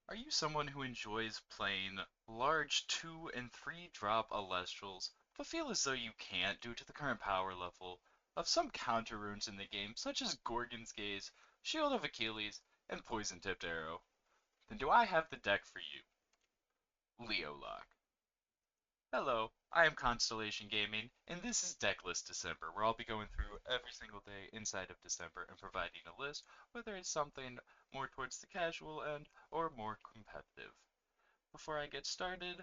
Are you someone who enjoys playing large 2 and 3 drop Elestrals, but feel as though you can't due to the current power level of some counter runes in the game, such as Gorgon's Gaze, Shield of Achilles, and Poison Tipped Arrow? Then do I have the deck for you, Leolock. Hello, I am Constellation Gaming, and this is Decklist December, where I'll be going through every single day inside of December and providing a list, whether it's something more towards the casual end or more competitive. Before I get started,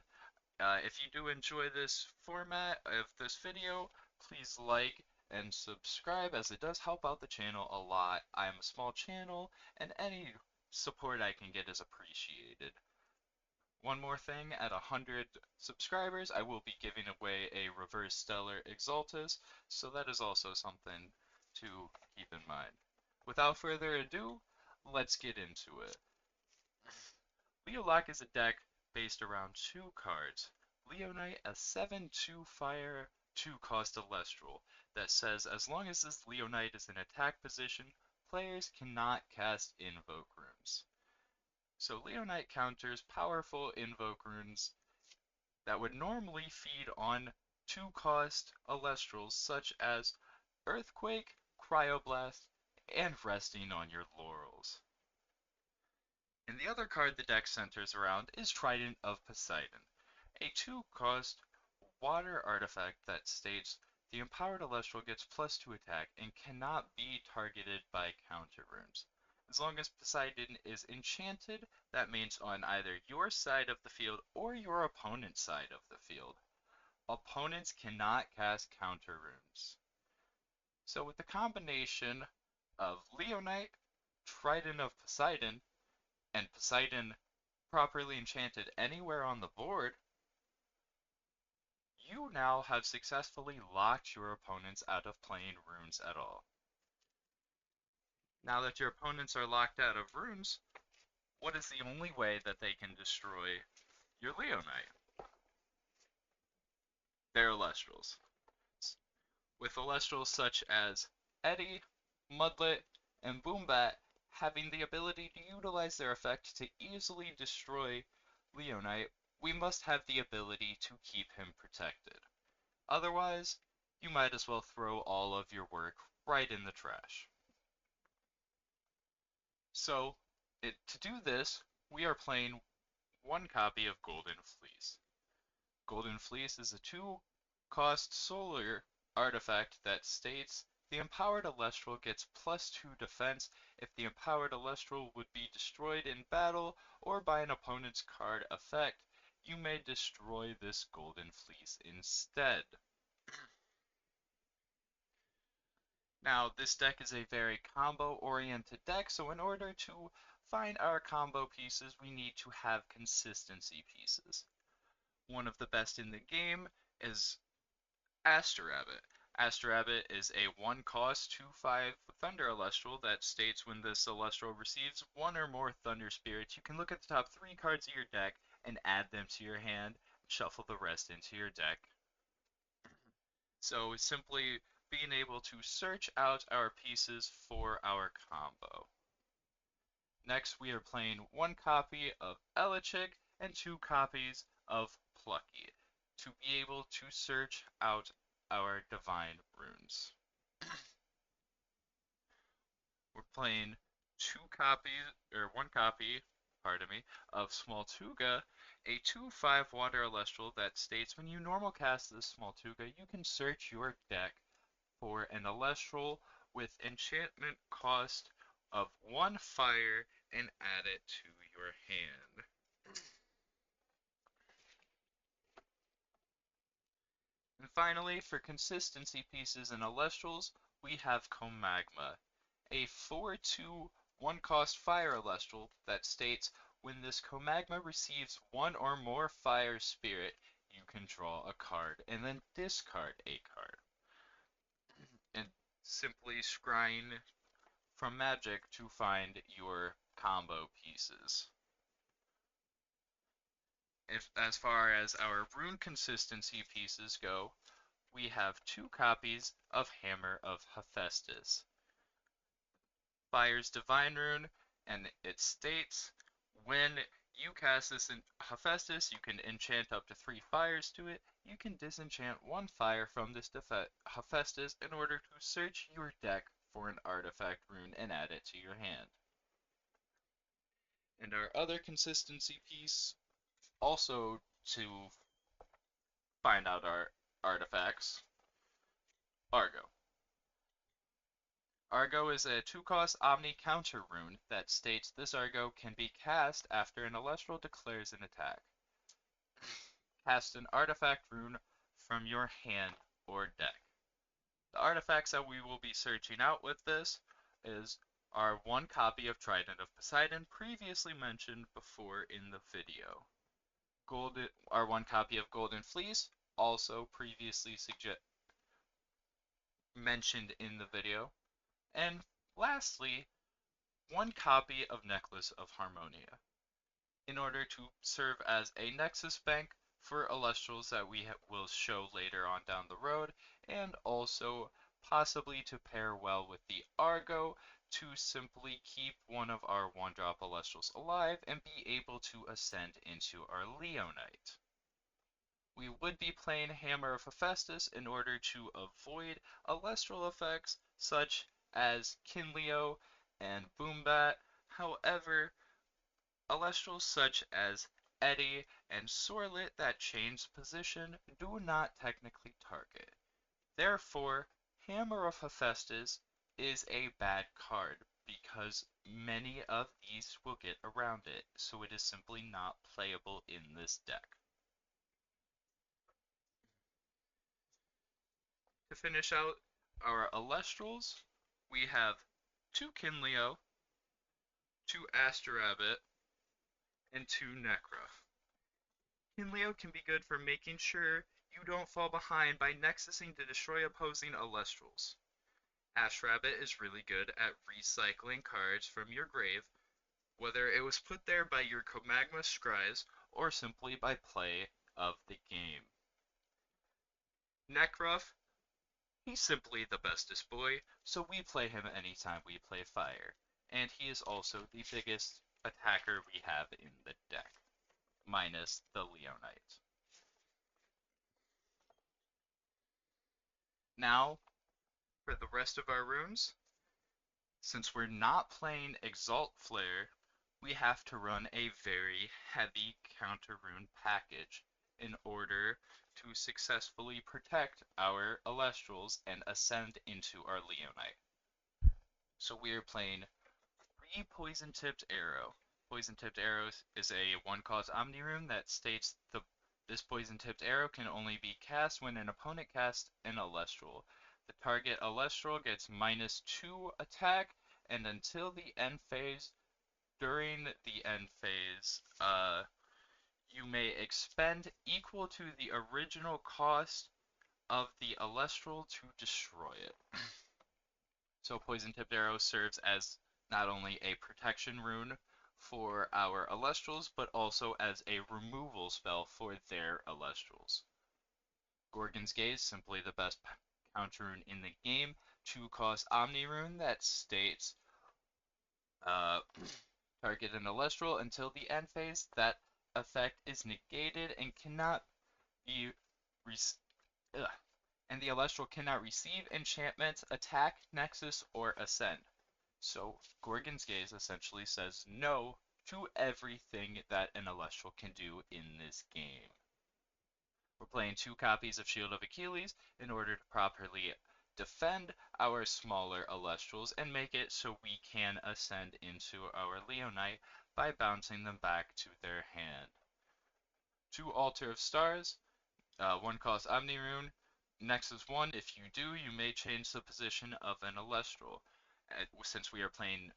if you do enjoy this format of this video, please like and subscribe as it does help out the channel a lot. I am a small channel and any support I can get is appreciated. One more thing, at 100 subscribers, I will be giving away a Reverse Stellar Exaltus, so that is also something to keep in mind. Without further ado, let's get into it. Leolock is a deck based around two cards. Leonite, a 7/2 fire 2 cost Elestral that says as long as this Leonite is in attack position, players cannot cast Invoke runes. So Leonite counters powerful Invoke runes that would normally feed on 2 cost Elestrals such as Earthquake, Cryoblast, and Resting on Your Laurels. And the other card the deck centers around is Trident of Poseidon, a 2-cost water artifact that states the empowered Celestial gets +2 attack and cannot be targeted by counter runes. As long as Poseidon is enchanted, that means on either your side of the field or your opponent's side of the field. Opponents cannot cast counter runes. So with the combination of Leonite, Trident of Poseidon, and Poseidon properly enchanted anywhere on the board, you now have successfully locked your opponents out of playing runes at all. Now that your opponents are locked out of runes, what is the only way that they can destroy your Leonite? Their Elestrals. With Elestrals such as Eddy, Mudlet, and Boombat having the ability to utilize their effect to easily destroy Leonite, we must have the ability to keep him protected. Otherwise, you might as well throw all of your work right in the trash. So, to do this, we are playing one copy of Golden Fleece. Golden Fleece is a 2-cost solar artifact that states the empowered Elestral gets +2 defense if the empowered Elestral would be destroyed in battle or by an opponent's card effect. You may destroy this Golden Fleece instead. Now, this deck is a very combo-oriented deck, so in order to find our combo pieces, we need to have consistency pieces. One of the best in the game is Aster-Rabbit. Aster-Rabbit is a 1-cost 2/5 Thunder Celestial that states when this Celestial receives one or more Thunder Spirits, you can look at the top 3 cards of your deck and add them to your hand, and shuffle the rest into your deck. So simply being able to search out our pieces for our combo. Next, we are playing 1 copy of Elechick and 2 copies of Plucky to be able to search out our divine runes. We're playing 1 copy, pardon me, of Smoltuga, a 2/5 water Celestial that states when you normal cast this Smoltuga, you can search your deck for an Celestial with enchantment cost of 1 fire and add it to your hand. And finally, for consistency pieces and Elestrals, we have Comagma, a 4/2 1-cost fire Elestral that states when this Comagma receives 1 or more fire spirit, you can draw a card and then discard a card. And simply scrying from Magic to find your combo pieces. As far as our rune consistency pieces go, we have 2 copies of Hammer of Hephaestus. Fire's Divine Rune, and it states when you cast this in Hephaestus, you can enchant up to 3 fires to it. You can disenchant 1 fire from this Hephaestus in order to search your deck for an artifact rune and add it to your hand. And our other consistency piece, also to find out our artifacts, Argo. Argo is a 2-cost Omni counter rune that states this Argo can be cast after an Elestral declares an attack. Cast an artifact rune from your hand or deck. The artifacts that we will be searching out with this is our 1 copy of Trident of Poseidon, previously mentioned before in the video. Our 1 copy of Golden Fleece, also previously mentioned in the video. And lastly, 1 copy of Necklace of Harmonia, in order to serve as a Nexus bank for Elestrals that we will show later on down the road, and also possibly to pair well with the Argo to simply keep one of our 1-drop Elestrals alive and be able to ascend into our Leonite. We would be playing Hammer of Hephaestus in order to avoid Elestral effects such as Kinleo and Boombat. However, Elestrals such as Eddy and Sorlet that change position do not technically target. Therefore, Hammer of Hephaestus is a bad card because many of these will get around it, so it is simply not playable in this deck. To finish out our Elestrals, we have 2 Kinleo, 2 Astrarabbit, and 2 Necrof. Kinleo can be good for making sure you don't fall behind by nexusing to destroy opposing Elestrals. Astrarabbit is really good at recycling cards from your grave, whether it was put there by your Comagma Scries or simply by play of the game. Necrof, he's simply the bestest boy, so we play him anytime we play Fire, and he is also the biggest attacker we have in the deck, minus the Leonite. Now, for the rest of our runes, since we're not playing Exalt Flare, we have to run a very heavy counter rune package in order to successfully protect our Elestrals and ascend into our Leonite. So we are playing 3 Poison Tipped Arrow. Poison Tipped Arrow is a 1-cost Omni rune that states this Poison Tipped Arrow can only be cast when an opponent casts an Elestral. The target Elestral gets -2 attack, and until the end phase, during the end phase, you may expend equal to the original cost of the Elestral to destroy it. So Poison Tipped Arrow serves as not only a protection rune for our Elestrals, but also as a removal spell for their Elestrals. Gorgon's Gaze, simply the best counter rune in the game, 2-cost Omni rune that states target an Elestral until the end phase. That effect is negated and cannot be and the Elestral cannot receive enchantments, attack, nexus, or ascend. So Gorgon's Gaze essentially says no to everything that an Elestral can do in this game. We're playing 2 copies of Shield of Achilles in order to properly defend our smaller Elestrals and make it so we can ascend into our Leonite by bouncing them back to their hand. 2 Altar of Stars, 1-cost Omni rune, Nexus 1, if you do, you may change the position of an Elestral. Since we are playing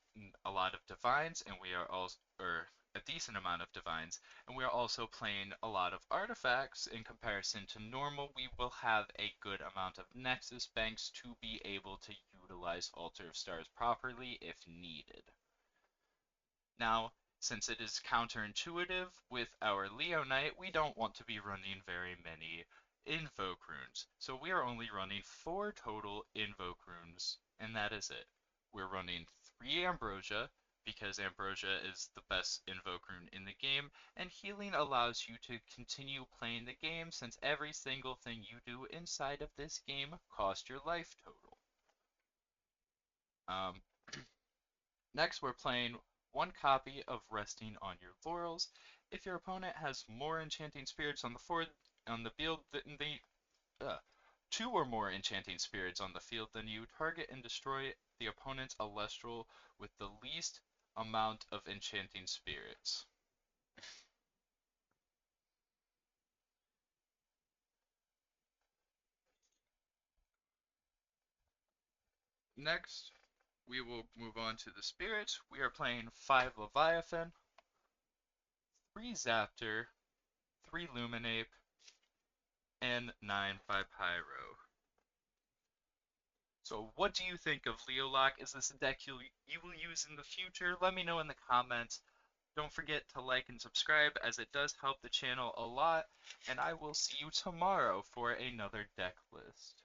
a lot of Divines, and we are also, or a decent amount of Divines, and we are also playing a lot of Artifacts in comparison to normal, we will have a good amount of Nexus banks to be able to utilize Altar of Stars properly if needed. Now, since it is counterintuitive with our Leonite, we don't want to be running very many Invoke runes. So we are only running 4 total Invoke runes, and that is it. We're running 3 Ambrosia, because Ambrosia is the best invoke rune in the game, and healing allows you to continue playing the game since every single thing you do inside of this game costs your life total. Um, Next, we're playing one copy of Resting on Your Laurels. If your opponent has more enchanting spirits on the field than two or more enchanting spirits on the field than you, target and destroy the opponent's Elestral with the least amount of enchanting spirits. Next, we will move on to the spirits. We are playing 5 Leviathan, 3 Zaptor, 3 Luminape, and 9 Pyro. So what do you think of Leolock? Is this a deck you will use in the future? Let me know in the comments. Don't forget to like and subscribe as it does help the channel a lot. And I will see you tomorrow for another deck list.